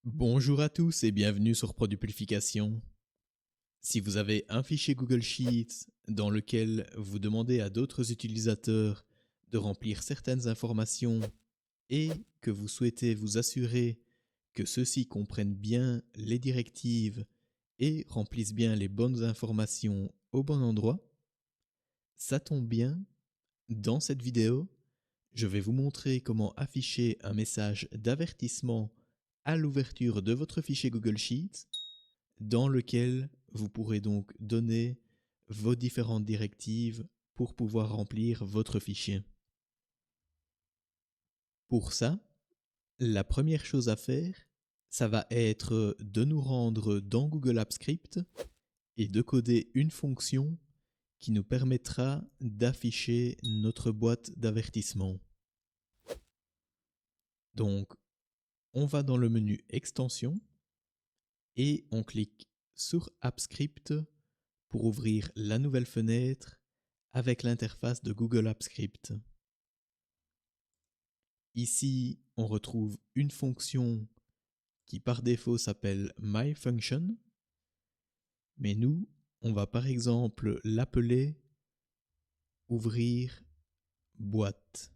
Bonjour à tous et bienvenue sur Produplication. Si vous avez un fichier Google Sheets dans lequel vous demandez à d'autres utilisateurs de remplir certaines informations et que vous souhaitez vous assurer que ceux-ci comprennent bien les directives et remplissent bien les bonnes informations au bon endroit, ça tombe bien, dans cette vidéo, je vais vous montrer comment afficher un message d'avertissement à l'ouverture de votre fichier Google Sheets dans lequel vous pourrez donc donner vos différentes directives pour pouvoir remplir votre fichier. Pour ça, la première chose à faire, ça va être de nous rendre dans Google Apps Script et de coder une fonction qui nous permettra d'afficher notre boîte d'avertissement. Donc, on va dans le menu Extensions et on clique sur AppScript pour ouvrir la nouvelle fenêtre avec l'interface de Google Apps Script. Ici, on retrouve une fonction qui par défaut s'appelle MyFunction, mais nous, on va par exemple l'appeler ouvrir boîte.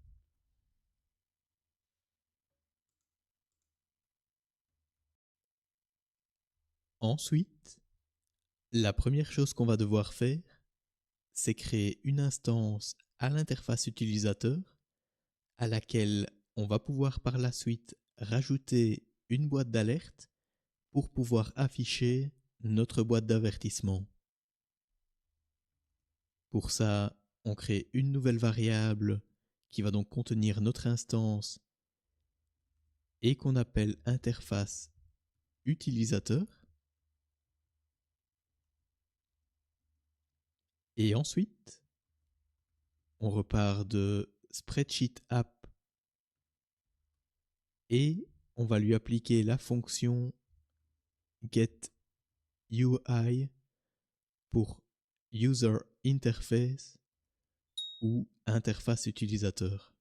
Ensuite, la première chose qu'on va devoir faire, c'est créer une instance à l'interface utilisateur à laquelle on va pouvoir par la suite rajouter une boîte d'alerte pour pouvoir afficher notre boîte d'avertissement. Pour ça, on crée une nouvelle variable qui va donc contenir notre instance et qu'on appelle interface utilisateur. Et ensuite, on repart de Spreadsheet App et on va lui appliquer la fonction getUI pour User Interface ou interface utilisateur.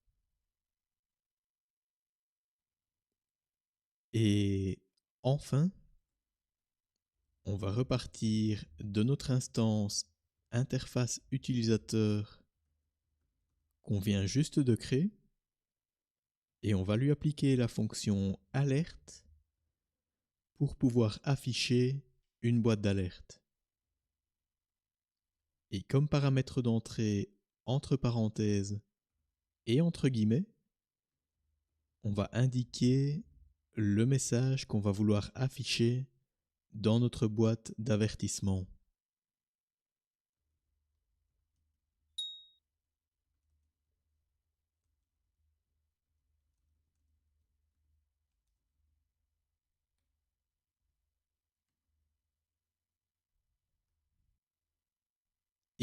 Et enfin, on va repartir de notre instance interface utilisateur qu'on vient juste de créer et on va lui appliquer la fonction alerte pour pouvoir afficher une boîte d'alerte. Et comme paramètre d'entrée entre parenthèses et entre guillemets, on va indiquer le message qu'on va vouloir afficher dans notre boîte d'avertissement.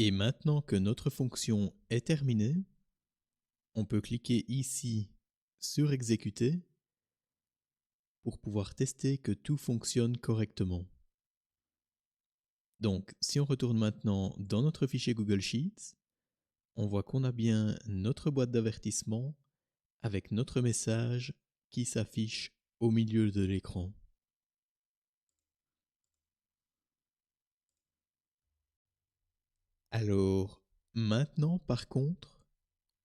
Et maintenant que notre fonction est terminée, on peut cliquer ici sur Exécuter pour pouvoir tester que tout fonctionne correctement. Donc, si on retourne maintenant dans notre fichier Google Sheets, on voit qu'on a bien notre boîte d'avertissement avec notre message qui s'affiche au milieu de l'écran. Alors, maintenant par contre,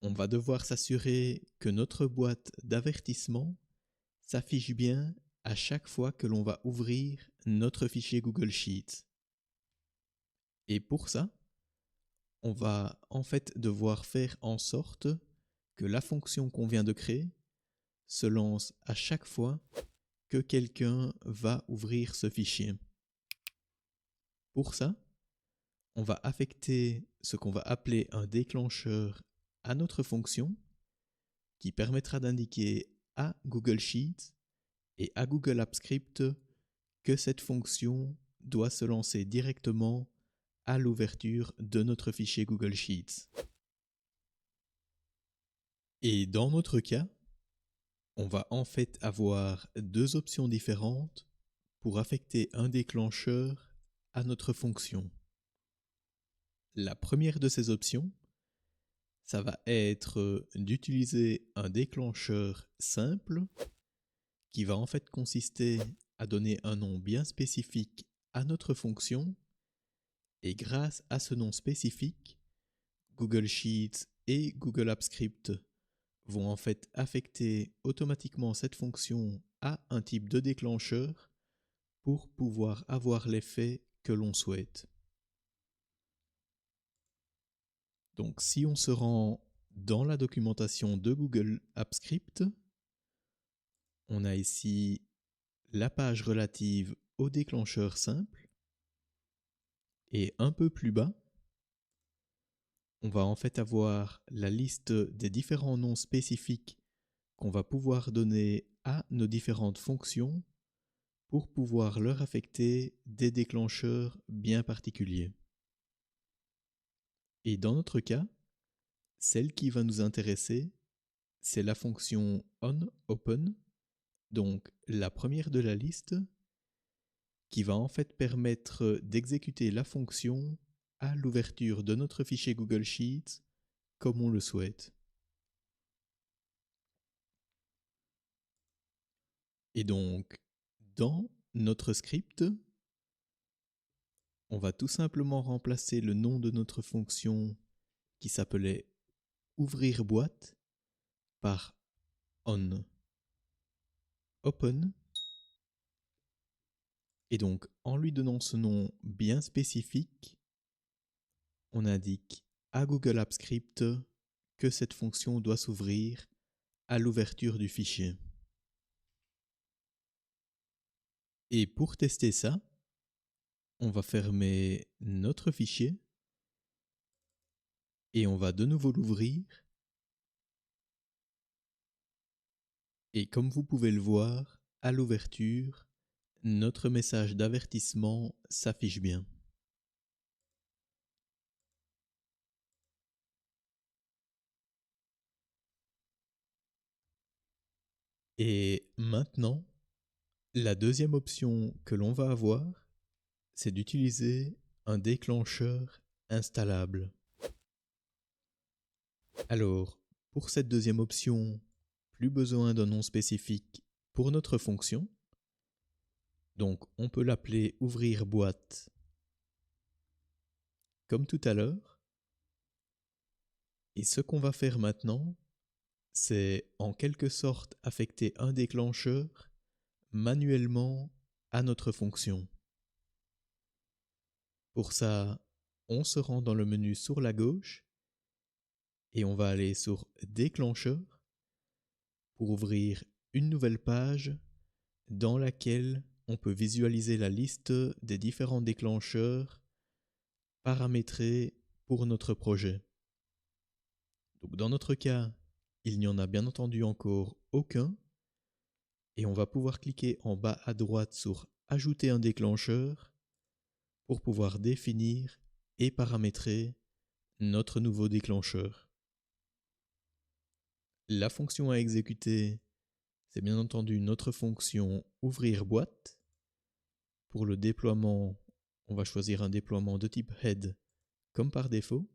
on va devoir s'assurer que notre boîte d'avertissement s'affiche bien à chaque fois que l'on va ouvrir notre fichier Google Sheets. Et pour ça, on va en fait devoir faire en sorte que la fonction qu'on vient de créer se lance à chaque fois que quelqu'un va ouvrir ce fichier. Pour ça, on va affecter ce qu'on va appeler un déclencheur à notre fonction qui permettra d'indiquer à Google Sheets et à Google Apps Script que cette fonction doit se lancer directement à l'ouverture de notre fichier Google Sheets. Et dans notre cas, on va en fait avoir deux options différentes pour affecter un déclencheur à notre fonction. La première de ces options, ça va être d'utiliser un déclencheur simple qui va en fait consister à donner un nom bien spécifique à notre fonction et grâce à ce nom spécifique, Google Sheets et Google Apps Script vont en fait affecter automatiquement cette fonction à un type de déclencheur pour pouvoir avoir l'effet que l'on souhaite. Donc si on se rend dans la documentation de Google Apps Script, on a ici la page relative au déclencheur simple et un peu plus bas, on va en fait avoir la liste des différents noms spécifiques qu'on va pouvoir donner à nos différentes fonctions pour pouvoir leur affecter des déclencheurs bien particuliers. Et dans notre cas, celle qui va nous intéresser, c'est la fonction onOpen, donc la première de la liste, qui va en fait permettre d'exécuter la fonction à l'ouverture de notre fichier Google Sheets comme on le souhaite. Et donc, dans notre script, on va tout simplement remplacer le nom de notre fonction qui s'appelait ouvrir boîte par on open. Et donc, en lui donnant ce nom bien spécifique, on indique à Google Apps Script que cette fonction doit s'ouvrir à l'ouverture du fichier. Et pour tester ça, on va fermer notre fichier et on va de nouveau l'ouvrir. Et comme vous pouvez le voir, à l'ouverture, notre message d'avertissement s'affiche bien. Et maintenant, la deuxième option que l'on va avoir, c'est d'utiliser un déclencheur installable. Alors, pour cette deuxième option, plus besoin d'un nom spécifique pour notre fonction. Donc, on peut l'appeler ouvrir boîte comme tout à l'heure. Et ce qu'on va faire maintenant, c'est en quelque sorte affecter un déclencheur manuellement à notre fonction. Pour ça, on se rend dans le menu sur la gauche et on va aller sur déclencheur pour ouvrir une nouvelle page dans laquelle on peut visualiser la liste des différents déclencheurs paramétrés pour notre projet. Donc dans notre cas, il n'y en a bien entendu encore aucun et on va pouvoir cliquer en bas à droite sur ajouter un déclencheur pour pouvoir définir et paramétrer notre nouveau déclencheur. La fonction à exécuter, c'est bien entendu notre fonction ouvrir boîte. Pour le déploiement, on va choisir un déploiement de type head comme par défaut.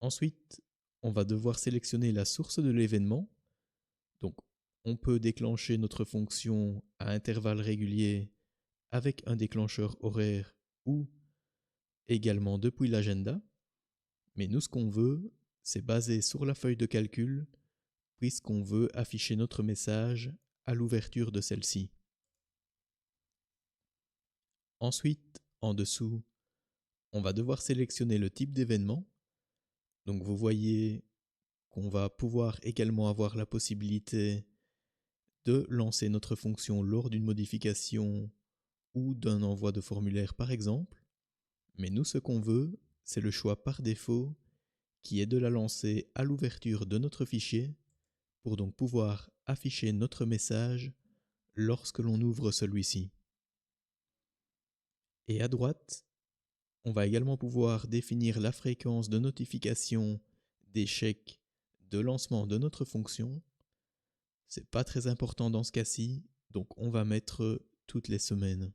Ensuite, on va devoir sélectionner la source de l'événement. Donc, on peut déclencher notre fonction à intervalles réguliers avec un déclencheur horaire ou également depuis l'agenda. Mais nous, ce qu'on veut, c'est baser sur la feuille de calcul puisqu'on veut afficher notre message à l'ouverture de celle-ci. Ensuite, en dessous, on va devoir sélectionner le type d'événement. Donc vous voyez qu'on va pouvoir également avoir la possibilité de lancer notre fonction lors d'une modification ou d'un envoi de formulaire par exemple. Mais nous, ce qu'on veut, c'est le choix par défaut qui est de la lancer à l'ouverture de notre fichier pour donc pouvoir afficher notre message lorsque l'on ouvre celui-ci. Et à droite, on va également pouvoir définir la fréquence de notification d'échec de lancement de notre fonction. C'est pas très important dans ce cas-ci, donc on va mettre toutes les semaines.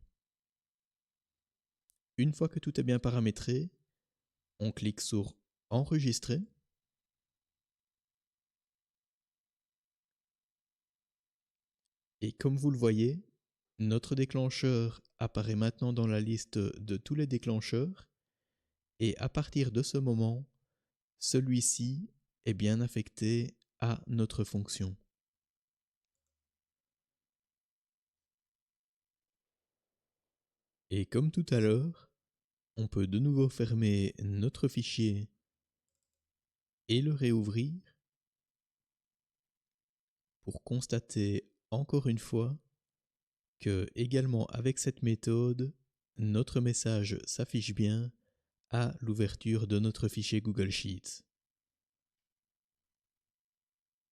Une fois que tout est bien paramétré, on clique sur Enregistrer. Et comme vous le voyez, Notre déclencheur apparaît maintenant dans la liste de tous les déclencheurs et à partir de ce moment, celui-ci est bien affecté à notre fonction. Et comme tout à l'heure, on peut de nouveau fermer notre fichier et le réouvrir pour constater encore une fois que, également avec cette méthode, notre message s'affiche bien à l'ouverture de notre fichier Google Sheets.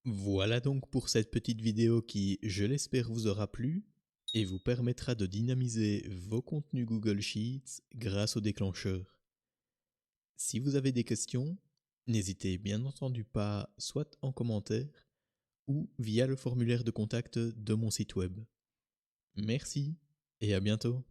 Voilà donc pour cette petite vidéo qui, je l'espère, vous aura plu et vous permettra de dynamiser vos contenus Google Sheets grâce au déclencheur. Si vous avez des questions, n'hésitez bien entendu pas soit en commentaire ou via le formulaire de contact de mon site web. Merci et à bientôt.